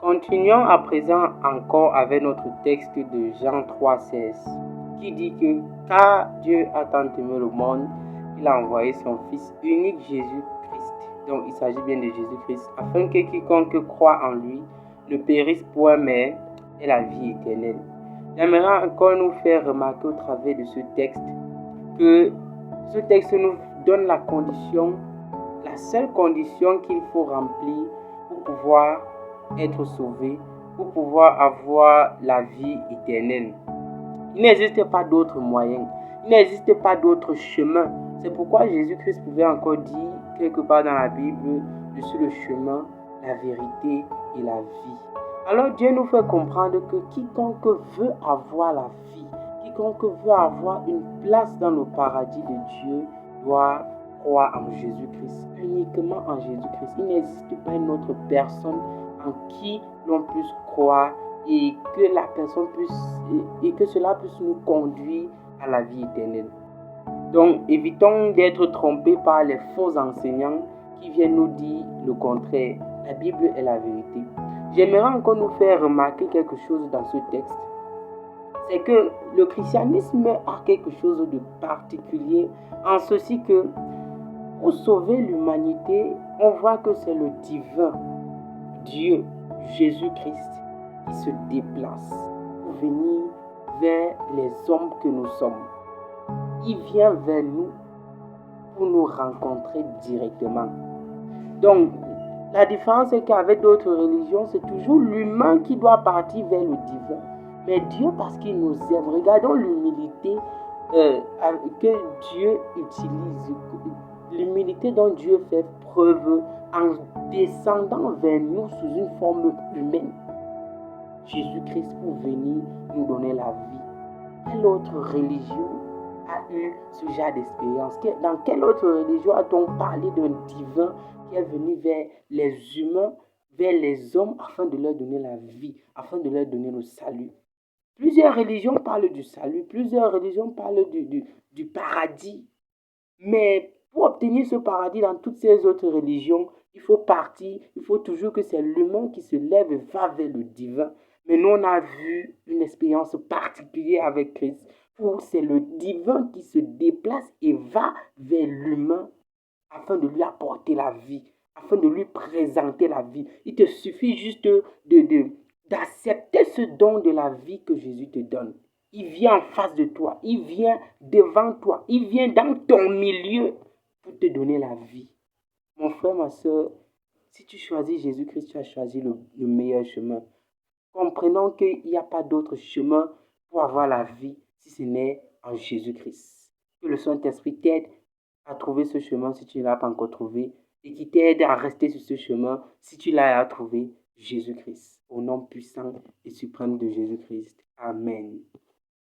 Continuons à présent encore avec notre texte de Jean 3,16 qui dit que car Dieu a tant aimé le monde, il a envoyé son Fils unique Jésus-Christ. Donc il s'agit bien de Jésus-Christ, afin que quiconque croit en lui ne périsse point mais ait la vie éternelle. J'aimerais encore nous faire remarquer au travers de ce texte que ce texte nous donne la seule condition qu'il faut remplir pour pouvoir être sauvé, pour pouvoir avoir la vie éternelle. Il n'existe pas d'autre moyen, il n'existe pas d'autre chemin. C'est pourquoi Jésus-Christ pouvait encore dire quelque part dans la Bible, je suis le chemin, la vérité et la vie. Alors Dieu nous fait comprendre que quiconque veut avoir la vie, quiconque veut avoir une place dans le paradis de Dieu doit croire en Jésus-Christ, uniquement en Jésus-Christ. Il n'existe pas une autre personne en qui l'on puisse croire et que la personne puisse et que cela puisse nous conduire à la vie éternelle. Donc évitons d'être trompés par les faux enseignants qui viennent nous dire le contraire. La Bible est la vérité. J'aimerais encore nous faire remarquer quelque chose dans ce texte. C'est que le christianisme a quelque chose de particulier en ceci que pour sauver l'humanité, on voit que c'est le divin Dieu, Jésus-Christ, qui se déplace pour venir vers les hommes que nous sommes. Il vient vers nous pour nous rencontrer directement. Donc, la différence est qu'avec d'autres religions, c'est toujours l'humain qui doit partir vers le divin. Mais Dieu, parce qu'il nous aime, regardons l'humilité que Dieu utilise, l'humilité dont Dieu fait preuve en descendant vers nous sous une forme humaine. Jésus-Christ pour venir nous donner la vie. Quelle autre religion a eu ce genre d'expérience? Dans quelle autre religion a-t-on parlé d'un divin qui est venu vers les humains, vers les hommes, afin de leur donner la vie, afin de leur donner le salut? Plusieurs religions parlent du salut, plusieurs religions parlent du paradis. Mais pour obtenir ce paradis dans toutes ces autres religions, il faut partir, il faut toujours que c'est l'humain qui se lève et va vers le divin. Mais nous, on a vu une expérience particulière avec Christ, où c'est le divin qui se déplace et va vers l'humain afin de lui apporter la vie, afin de lui présenter la vie. Il te suffit juste d'accepter ce don de la vie que Jésus te donne. Il vient en face de toi, il vient devant toi, il vient dans ton milieu pour te donner la vie. Mon frère, ma soeur, si tu choisis Jésus-Christ, tu as choisi le meilleur chemin. Comprenons qu'il n'y a pas d'autre chemin pour avoir la vie si ce n'est en Jésus-Christ. Que le Saint-Esprit t'aide à trouver ce chemin si tu ne l'as pas encore trouvé et qui t'aide à rester sur ce chemin si tu l'as trouvé, Jésus-Christ. Au nom puissant et suprême de Jésus-Christ. Amen.